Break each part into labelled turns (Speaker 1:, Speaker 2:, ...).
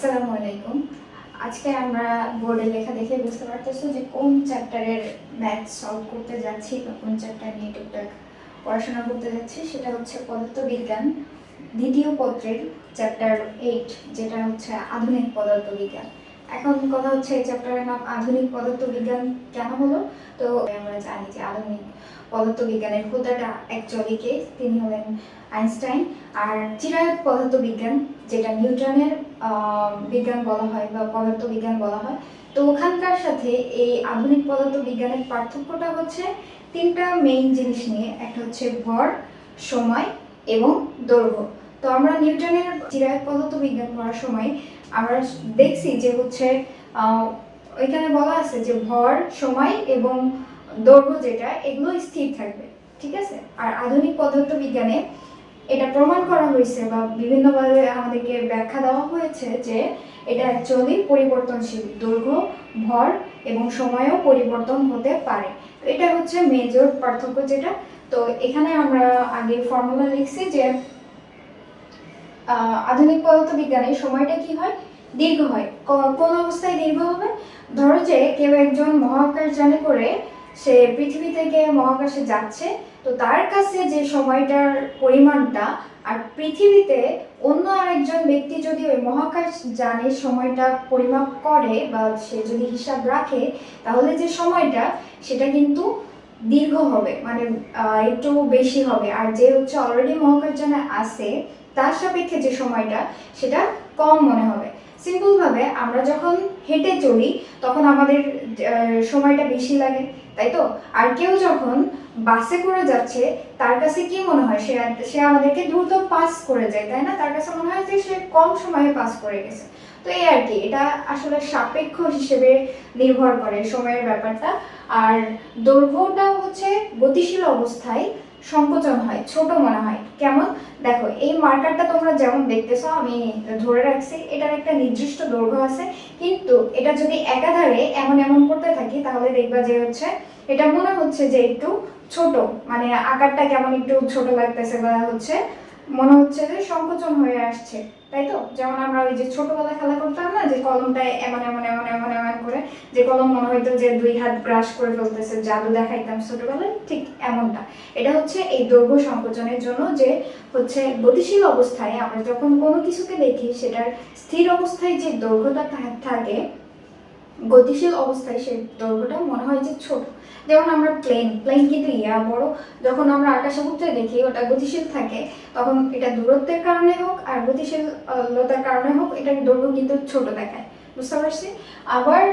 Speaker 1: আসসালামু আলাইকুম। আজকে আমরা বোর্ডে লেখা দেখে বুঝতে পারতেছো যে কোন চ্যাপ্টারের ম্যাথ সলভ করতে যাচ্ছি বা কোন চ্যাপ্টার নিয়ে টুকটাক পড়াশোনা করতে যাচ্ছি। সেটা হচ্ছে পদার্থবিজ্ঞান দ্বিতীয় পত্রের চ্যাপ্টার 8, যেটা হচ্ছে আধুনিক পদার্থবিজ্ঞান। এখন কথা হচ্ছে এই চ্যাপ্টারের নাম আধুনিক পদার্থবিজ্ঞান কেন হলো। তো আমরা জানি যে আধুনিক পদার্থবিজ্ঞানের হোতাটা অ্যাকচুয়ালি কে, তিনি হলেন আইনস্টাইন। আর চিরায়ত পদার্থবিজ্ঞান, যেটা নিউটনের বিজ্ঞান বলা হয় বা পদার্থবিজ্ঞান বলা হয়, তো ওখানকার সাথে এই আধুনিক পদার্থবিজ্ঞানের পার্থক্যটা হচ্ছে তিনটা মেইন জিনিস নিয়ে। একটা হচ্ছে ভর, সময় এবং দৈর্ঘ্য। তো আমরা নিউটনের চিরায়ত পদার্থবিজ্ঞান পড়ার সময় আমরা দেখছি যে হচ্ছে ওইখানে বলা আছে যে ভর, সময় এবং দৈর্ঘ্য যেটা, এগুলো স্থির থাকবে, ঠিক আছে। আর আধুনিক পদার্থবিজ্ঞানে এটা প্রমাণ করা হয়েছে বা বিভিন্নভাবে আমাদেরকে ব্যাখ্যা দেওয়া হয়েছে যে এটা অ্যাকচুয়ালি পরিবর্তনশীল, দৈর্ঘ্য, ভর এবং সময়ও পরিবর্তন হতে পারে। তো এটা হচ্ছে মেজর পার্থক্য যেটা। তো এখানে আমরা আগে ফর্মুলা লিখছি যে আধুনিক পদার্থবিজ্ঞানে সময়টা কি হয়, দীর্ঘ হয়। কোন অবস্থায় দীর্ঘ হবে? ধরো যে কেউ একজন মহাকাশযানে করে সে পৃথিবী থেকে মহাকাশে যাচ্ছে, তো তার কাছে যে সময়টার পরিমাণটা, আর পৃথিবীতে অন্য আরেকজন ব্যক্তি যদি ওই মহাকাশ যানের সময়টা পরিমাপ করে বা সে যদি হিসাব রাখে, তাহলে যে সময়টা সেটা কিন্তু দীর্ঘ হবে, মানে একটু বেশি হবে। আর যে হচ্ছে অলরেডি মহাকাশযানে আছে তার সাপেক্ষে যে সময়টা সেটা কম মনে হবে। সিম্পলভাবে আমরা যখন হেঁটে চলি তখন আমাদের সময়টা বেশি লাগে, তাই তো? আর কেউ যখন বাসে করে যাচ্ছে তার কাছে কি মনে হয়, সে আমাদেরকে দ্রুত পাস করে যায়, তাই না? তার কাছে মনে হয় যে সে কম সময়ে পাস করে গেছে। তো এই আর কি, এটা আসলে সাপেক্ষ হিসেবে নির্ভর করে সময়ের ব্যাপারটা। আর দৈর্ঘ্যটা হচ্ছে গতিশীল অবস্থায় সংকোচন হয়, ছোট মনে হয়। কেমন? দেখো, এই মার্কারটা তোমরা যেমন দেখতেছো, আমি ধরে রাখছি, এটার একটা নির্দিষ্ট দৈর্ঘ্য আছে, কিন্তু এটা যদি একাধারে এমন এমন করতে থাকি তাহলে দেখবা যে হচ্ছে এটা মনে হচ্ছে যে একটু ছোট, মানে আকারটা কেমন একটু ছোট লাগতেছে বা হচ্ছে মনে হচ্ছে যে সংকোচন হয়ে আসছে, তাই তো? যেমন আমরা ওই যে ছোটবেলায় খেলা করতাম না, যে কলমটায় এমন এমন এমন এমন এমন করে, যে কলম মনে হইতো যে 2 হাত ব্রাশ করে ফেলতেছে, জাদু দেখাইতাম ছোটবেলায়, ঠিক এমনটা। এটা হচ্ছে এই দৈর্ঘ্য সংকোচনের জন্য, যে হচ্ছে গতিশীল অবস্থায় আমরা যখন কোনো কিছুকে দেখি সেটার স্থির অবস্থায় যে দৈর্ঘ্যটা থাকে, গতিশীল অবস্থায় সেই দৈর্ঘ্যটা মনে হয় যে ছোট। যেমন আমরা প্লেন কিন্তু বড়, যখন আমরা আকাশে দেখি ওটা গতিশীল থাকে, তখন এটা দূরত্বের কারণে হোক আর গতিশীলতার কারণে হোক এটার দৈর্ঘ্য কিন্তু ছোট দেখায়, বুঝতে পারছি? আবার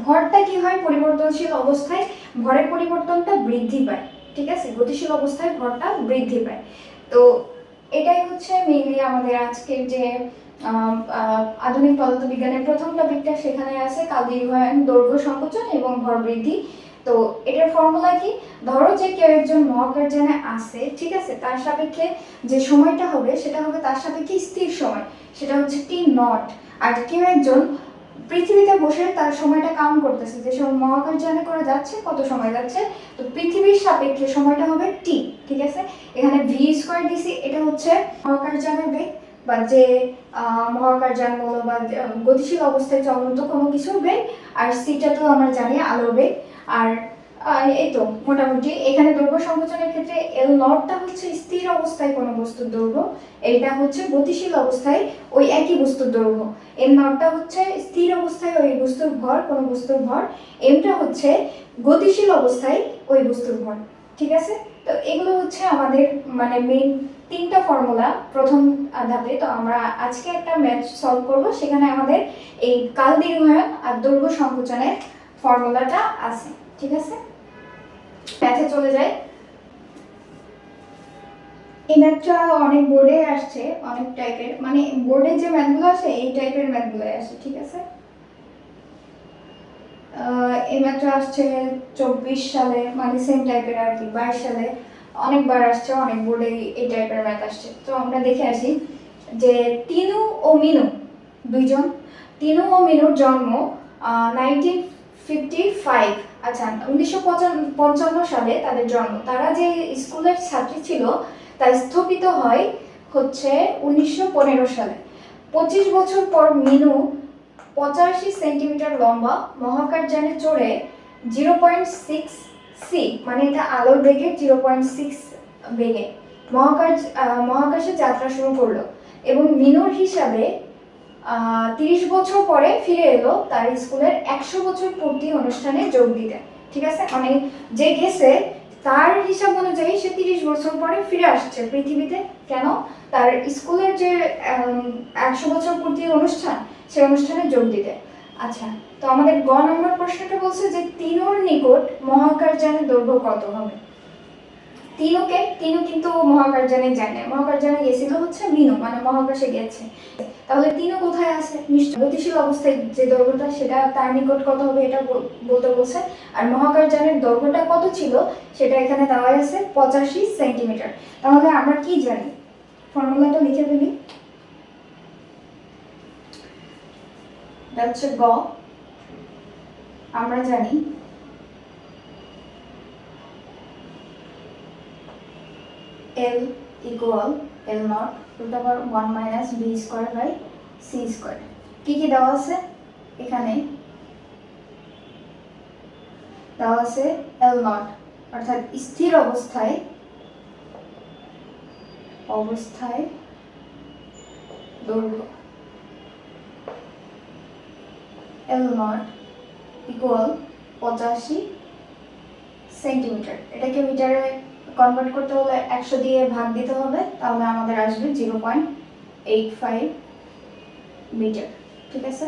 Speaker 1: ভরটা কি হয়, পরিবর্তনশীল অবস্থায় ভরের পরিবর্তনটা বৃদ্ধি পায়, ঠিক আছে? গতিশীল অবস্থায় ভরটা বৃদ্ধি পায়। তো এটাই হচ্ছে মেইনলি আমাদের আজকের যে আধুনিক পদার্থবিজ্ঞানের প্রথম টপিকটা, সেখানে আছে কাল দীর্ঘায়ন, দৈর্ঘ্য সংকোচন এবং ভর বৃদ্ধি। তো এটার ফর্মুলা কি? ধরো যে কেউ একজন মহাকাশযানে আছে, ঠিক আছে, তার সাপেক্ষে যে সময়টা হবে সেটা হবে তার সাপেক্ষে স্থির সময়, সেটা হচ্ছে T0। আর কেউ একজন পৃথিবীতে বসে তার সময়টা কাউন্ট করতেছে, যে সময় মহাকাশযানে করে যাচ্ছে কত সময় যাচ্ছে, তো পৃথিবীর সাপেক্ষে সময়টা হবে T, ঠিক আছে? এখানে v² দিছি, এটা হচ্ছে মহাকাশযানের বেগ বা যে মহাকাশযান বলো বা গতিশীল অবস্থায় চলন্ত কোনো কিছুর বেগ। আর সিটা তো আমরা জানি আলোর বেগ। আর এই তো মোটামুটি এখানে দৈর্ঘ্য সংকোচনের ক্ষেত্রে L0টা হচ্ছে স্থির অবস্থায় কোনো বস্তুর দৈর্ঘ্য, এইটা হচ্ছে গতিশীল অবস্থায় ওই একই বস্তুর দৈর্ঘ্য। M0টা হচ্ছে স্থির অবস্থায় ওই বস্তুর ভর, কোনো বস্তুর ভর। Mটা হচ্ছে গতিশীল অবস্থায় ওই বস্তুর ভর, ঠিক আছে? তো এগুলো হচ্ছে আমাদের মানে মেইন তিনটা ফর্মুলা প্রথম ধাপে। তো আমরা আজকে একটা ম্যাথ সলভ করব, সেখানে আমাদের এই কাল দীর্ঘায়ন আর দৈর্ঘ্য সংকোচনের ফর্মুলাটা আছে, ঠিক আছে? ম্যাথে চলে যাই। এই ম্যাথটা অনেক বোর্ডে আসছে, অনেক টাইপের, মানে বোর্ডে যে ম্যাথগুলো আসে এই টাইপের ম্যাথগুলোই আসে, ঠিক আছে? এই ম্যাথটা আসছে 24 সালে, মানে সেম টাইপের আর কি। 22 সালে অনেকবার আসছে, অনেক বোর্ডে এই টাইপের ম্যাথ আসছে। তো আমরা দেখে আসি যে তিনু ও মিনু দুইজন, তিনু ও মিনুর জন্ম 1955, আচ্ছা 1955 সালে তাদের জন্ম। তারা যে স্কুলের ছাত্রী ছিল তা স্থপিত হয় হচ্ছে 1915 সালে। 25 বছর পর মিনু 85 সেন্টিমিটার লম্বা মহাকাশযানে চড়ে 0.6 সি, মানে এটা আলোর বেগের 0.6 বেগে মহাকাশে যাত্রা শুরু করলো এবং মিনুর হিসাবে 30 বছর পরে ফিরে এলো তার স্কুলের 100 বছর পূর্তি অনুষ্ঠানে যোগ দিতে। ঠিক আছে, মানে যে গেছে তার হিসাব অনুযায়ী সে 30 বছর পরে ফিরে আসছে পৃথিবীতে। কেন? তার স্কুলের যে 100 বছর পূর্তি অনুষ্ঠান, সেই অনুষ্ঠানে যোগ দিতে। আচ্ছা, তো আমাদের গ নম্বর প্রশ্নটা বলছে যে তিনুর নিকট মহাকাশযানের দৈর্ঘ্য কত হবে। তিনু কিন্তু মহাকাশযানে যায় না, মহাকাশযানে গেছিল হচ্ছে মিনু, মানে মহাকাশে গেছে। তাহলে তিনু কোথায় আছে? নিশ্চয় গতিশীল অবস্থায় যে দৈর্ঘ্যটা সেটা তার নিকট কত হবে এটা বলতে বলছে। আর মহাকাশযানের দৈর্ঘ্যটা কত ছিল সেটা এখানে দেওয়া আছে 85 সেন্টিমিটার। তাহলে আমরা কি জানি, ফর্মুলাটা লিখে ফেলি। এটা হচ্ছে গ, আমরা জানি L equal L naught root over 1 minus b square by c square। কি কি দেওয়া আছে এখানে? দেওয়া আছে L naught অর্থাৎ স্থির অবস্থায় দৈর্ঘ্য L naught equal 85 সেন্টিমিটার। এটাকে মিটারে কনভার্ট করতে হলে 100 দিয়ে ভাগ দিতে হবে, তাহলে আমাদের আসবে 0.85 মিটার। ঠিক আছে,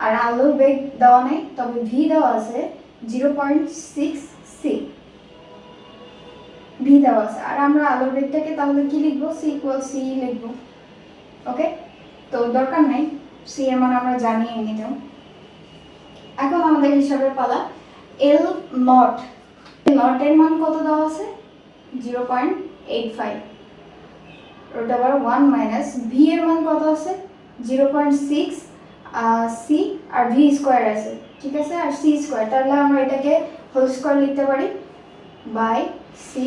Speaker 1: আর আলোর বেগ দেওয়া নেই, তবে ভি দেওয়া আছে 0.6 সি, ভি দেওয়া আছে। আর আমরা আলোর বেগটাকে তাহলে কি লিখবো? সি ইকুয়াল সি লিখবো। ওকে, তো দরকার নাই, সি এর মান আমরা জানি এমনিতেও। এখন আমাদের হিসাবের পালা। এল নট এর মান কত দেওয়া আছে? 0.85 root over 1 minus v এর মান কত আছে? 0.6 সি আর ভি স্কয়ার আছে। ঠিক আছে, আর সি স্কয়ার, তাহলে আমরা এটাকে হোল স্কয়ার লিখতে পারি বাই সি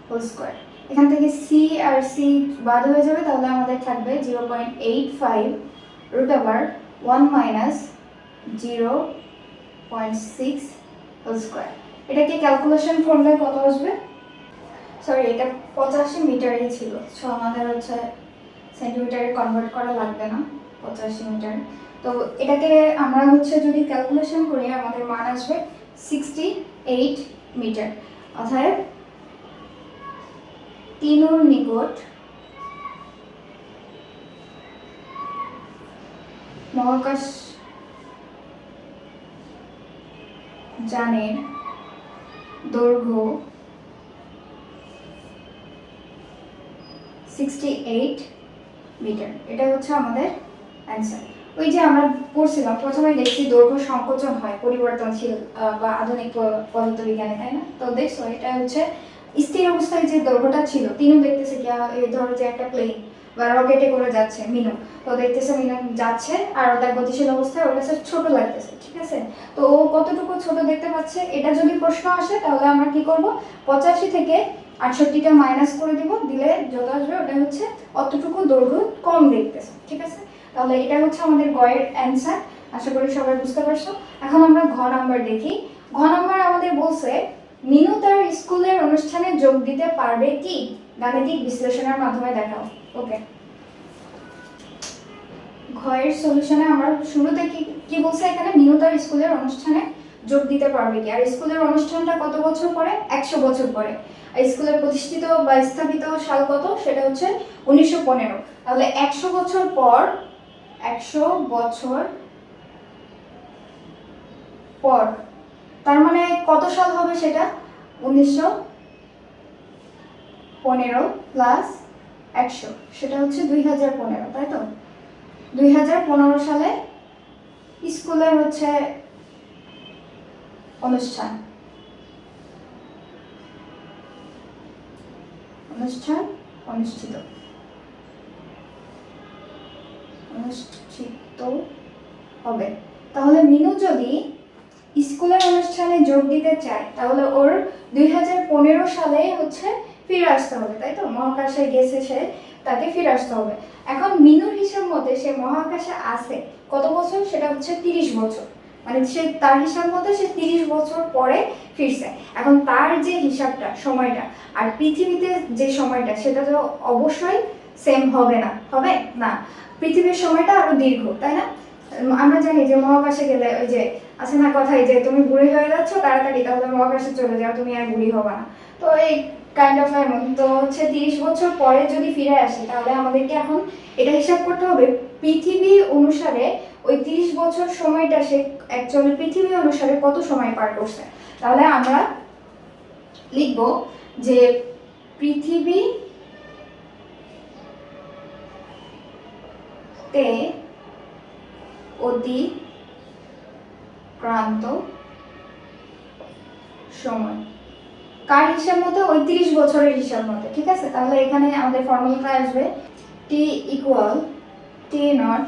Speaker 1: হোল স্কয়ার। এখান থেকে সি আর সি বাদ হয়ে যাবে, তাহলে আমাদের থাকবে 0.85 root over 1 minus 0.6 whole square. এটাকে ক্যালকুলেশন করলে কত আসবে? সরি, এটা 85 মিটারই ছিল, সো আমাদের হচ্ছে সেন্টিমিটারে কনভার্ট করা লাগবে না, 85 মিটার। তো এটাকে আমরা হচ্ছে যদি ক্যালকুলেশন করি আমাদের মান আসবে 68 মিটার। অর্থাৎ তিনুর নিকট মহাকাশ যানের দৈর্ঘ্য 68 মিটার। এটা হচ্ছে আমাদের অ্যান্সার। ওই যে আমরা পড়ছিলাম প্রথমে দেখছি দৈর্ঘ্য সংকোচন হয় পরিবর্তনশীল বা আধুনিক পদার্থবিজ্ঞানে, তাই না? তো দেখছো এটা হচ্ছে স্থির অবস্থায় যে দৈর্ঘ্যটা ছিল, তিনও দেখতেছে কি এই ধরো যে একটা প্লেন বা রকেটে করে যাচ্ছে মিনু, তো দেখতেছে মিনু যাচ্ছে আর ওটা গতিশীল অবস্থায় ওর কাছে ছোট লাগতেছে। ঠিক আছে, তো ও কতটুকু ছোট দেখতে পাচ্ছে, এটা যদি প্রশ্ন আসে তাহলে আমরা কি করব? 85 থেকে 68টা মাইনাস করে দিব, দিলে যত আসবে ওটা হচ্ছে অতটুকু দৈর্ঘ্য কম দেখতেছে। ঠিক আছে, তাহলে এটা হচ্ছে আমাদের গয়ের অ্যান্সার। আশা করি সবাই বুঝতে পারছো। এখন আমরা ঘ নাম্বার দেখি। ঘ নাম্বার আমাদের বলছে মিনু তার স্কুলের অনুষ্ঠানে যোগ দিতে পারবে কি? গাণিতিক বিশ্লেষণের মাধ্যমে দেখাও। ওকে, ঘয়ের সলিউশনে আমরা শুরুতে কি বলছে এখানে? মিনু তার স্কুলের অনুষ্ঠানে যোগ দিতে পারবে কি? আর স্কুলের অনুষ্ঠানটা কত বছর পরে? 100 বছর পরে। আর স্কুলের প্রতিষ্ঠিত বা স্থাপিত সাল কত? সেটা হচ্ছে 1915। তাহলে 100 বছর পর, 100 বছর পর, তার মানে কত সাল হবে সেটা? 1915 প্লাস 100, সেটা হচ্ছে 2015, তাই তো? 2015 সালে স্কুলের হচ্ছে অনুষ্ঠান অনুষ্ঠিত হবে। তাহলে মিনু যদি স্কুলের অনুষ্ঠানে যোগ দিতে চায় তাহলে ওর 2015 সালে হচ্ছে ফিরে আসতে হবে, তাই তো? মহাকাশে গেছে সে, তাকে ফিরে আসতে হবে। এখন মিনুর হিসাব মতে সে মহাকাশে আছে কত বছর, সেটা হচ্ছে 30 বছর, মানে সে তার হিসাব মতে সে 30 বছর পরে ফিরছে। এখন তার যে হিসাবটা সময়টা আর পৃথিবীতে যে সময়টা সেটা তো অবশ্যই সেম হবে না, হবে না, পৃথিবীর সময়টা আরো দীর্ঘ, তাই না? আমরা জানি যে মহাকাশে গেলে ওই যে আছে না কথাই যে তুমি বুড়ি হয়ে যাচ্ছ তাড়াতাড়ি, তাহলে মহাকাশে চলে যাও, তুমি আর বুড়ি হবে না। তো এই কাইন্ড অফ এমন তো হচ্ছে 30 বছর পরে যদি ফিরে আসি তাহলে আমাদেরকে এখন এটা হিসাব করতে হবে পৃথিবী অনুসারে ওই 30 বছর সময়টা সে অ্যাকচুয়ালি পৃথিবী অনুসারে কত সময় পার করছে। তাহলে আমরা লিখব যে পৃথিবীতে অতিক্রান্ত সময় কার হিসাব মতো, ওই 30 বছরের হিসাব মতো, ঠিক আছে? তাহলে এখানে আমাদের ফর্মুলাটা আসবে t equal t naught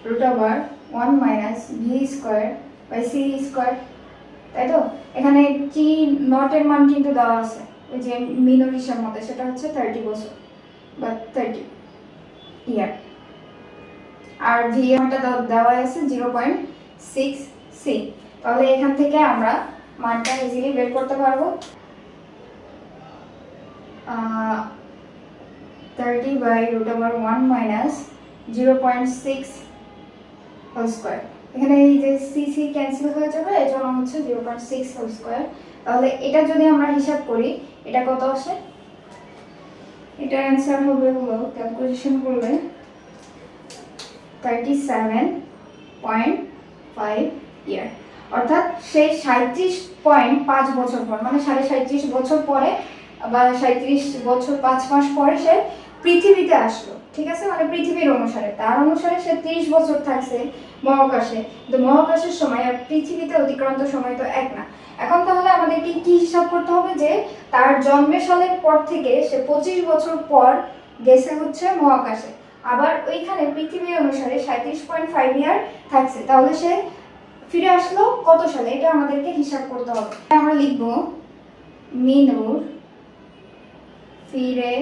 Speaker 1: root over 1 minus v square by c square, তাই তো? এখানে টি নটের মান কিন্তু দেওয়া আছে ওই যে মিনুর হিসাব মতো, সেটা হচ্ছে 30 বছর বা 30 ইয়ার, আর ভি এরটা দেওয়া আছে 0.6 সি। তাহলে এখান থেকে আমরা মানটা ইজিলি বের করতে পারবো। 30 by root over 1 minus 0.6 whole square, এখানে এই যে সি সি ক্যান্সেল হয়ে যাবে, এই জন্য হচ্ছে 0.6 হোল স্কোয়ার। তাহলে এটা যদি আমরা হিসাব করি এটা কত আসে, এটার অ্যান্সার হবে হলো ক্যালকুলেশন করলে 37.5 ইয়ার, অর্থাৎ সে 37.5 বছর পর, মানে 37.5 বছর পরে বা 37 বছর 5 মাস পরে সে পৃথিবীতে আসলো, ঠিক আছে? মানে পৃথিবীর অনুসারে, তার অনুসারে সে 30 বছর থাকছে মহাকাশে, কিন্তু মহাকাশের সময় আর পৃথিবীতে অতিক্রান্ত সময় তো এক না। এখন তাহলে আমাদেরকে কি হিসাব করতে হবে যে তার জন্মের সালের পর থেকে সে 25 বছর পর গেছে হচ্ছে মহাকাশে, আবার ওইখানে পৃথিবী অনুসারে 37.5 ইয়ার থাকছে, তাহলে সে ফিরে আসলো কত সালে, এটা আমাদেরকে হিসাব করতে হবে। আমরা লিখব মিনুর ফিরে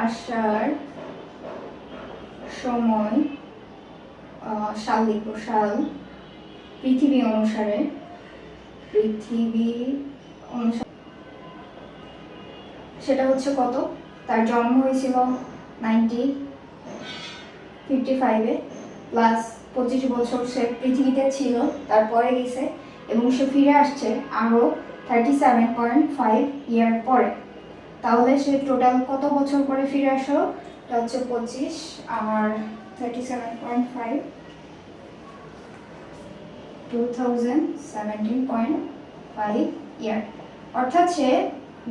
Speaker 1: আসার সময়, সাল লিখব, সাল পৃথিবী অনুসারে সেটা হচ্ছে কত, তার জন্ম হয়েছিল 1955-এ, প্লাস 25 বছর সে পৃথিবীতে ছিল, তারপরে গেছে এবং সে ফিরে আসছে আরও 37.5 ইয়ার পরে। তাহলে সে টোটাল কত বছর পরে ফিরে আসলো, এটা হচ্ছে 25 আর 37.5 2017.5 ইয়ার, অর্থাৎ সে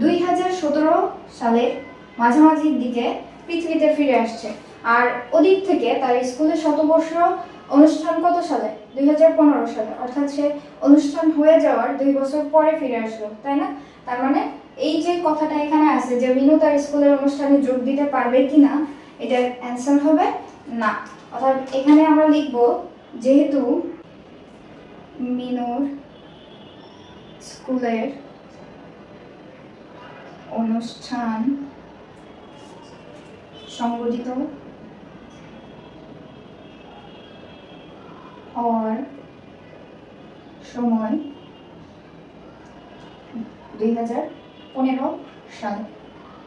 Speaker 1: 2017 সালের মাঝামাঝির দিকে পৃথিবীতে ফিরে আসছে। আর ওদিক থেকে তার স্কুলের শতবর্ষ অনুষ্ঠান কত সালে, 2015 সালে, অর্থাৎ সে অনুষ্ঠান হয়ে যাওয়ার 2 বছর পরে ফিরে আসলো, তাই না? তার মানে এই যে কথাটা এখানে আছে যে মিনু তার স্কুলের অনুষ্ঠানে যোগ দিতে পারবে কিনা, এটার অ্যান্সার হবে না। অর্থাৎ এখানে আমরা লিখব যেহেতু মিনুর স্কুলের অনুষ্ঠান সংগঠিত হওয়ার সময় 2015 সালে,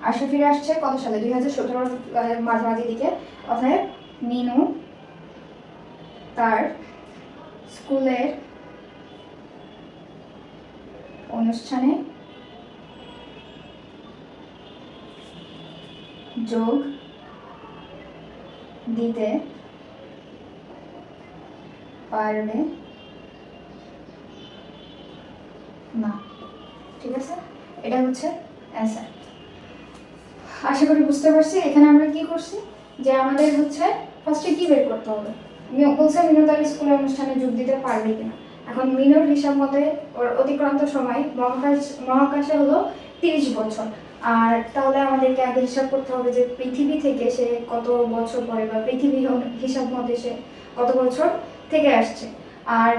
Speaker 1: আর সে ফিরে আসছে কত সালে, 2017 মাঝামাঝি দিকে, অর্থাৎ মিনু তার স্কুলের অনুষ্ঠানে যোগ দিতে পারবে না, ঠিক আছে? এটা হচ্ছে অ্যান্সার। আশা করি বুঝতে পারছি। এখানে আমরা কি করছি যে আমাদের হচ্ছে ফার্স্টে কি বের করতে হবে, বলছে মিনু তার স্কুলের অনুষ্ঠানে যোগ দিতে পারবে কিনা। এখন মিনুর হিসাব মতে ওর অতিক্রান্ত সময় মহাকাশে হলো 30 বছর, আর তাহলে আমাদেরকে আগে হিসাব করতে হবে যে পৃথিবী থেকে সে কত বছর পরে, বা পৃথিবী হিসাব মতে সে কত বছর থেকে আসছে, আর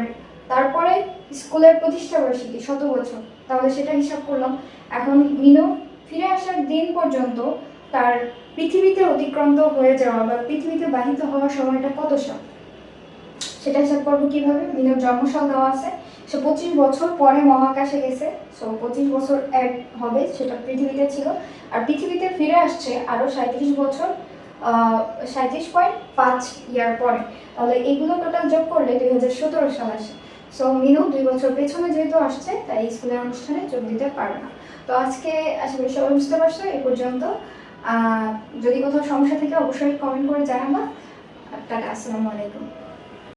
Speaker 1: তারপরে স্কুলের প্রতিষ্ঠা বার্ষিকী 100 বছর, তাহলে সেটা হিসাব করলাম। এখন মিনু ফিরে আসার দিন পর্যন্ত তার পৃথিবীতে অতিক্রান্ত হয়ে যাওয়া বা পৃথিবীতে বাহিত হওয়ার সময়টা কত সাল, সেটা হিসাব করবো কিভাবে? মিনুর জন্মসাল দেওয়া আছে, সে 25 বছর পরে মহাকাশে গেছে, সো 25 বছর অ্যাড হবে, সেটা পৃথিবীতে ছিল। আর পৃথিবীতে ফিরে আসছে আরও 37 বছর, 37.5 ইয়ার পরে। তাহলে এগুলো টোটাল যোগ করলে 2017 সাল আসে। সো মিনু 2 বছর পেছনে যেহেতু আসছে, তাই স্কুলের অনুষ্ঠানে যোগ দিতে পারবে না। তো আজকে আশা করি সবাই বুঝতে পারছো এ পর্যন্ত। যদি কোথাও সমস্যা থাকে অবশ্যই কমেন্ট করে জানাবা। টাটা, আসসালামু আলাইকুম।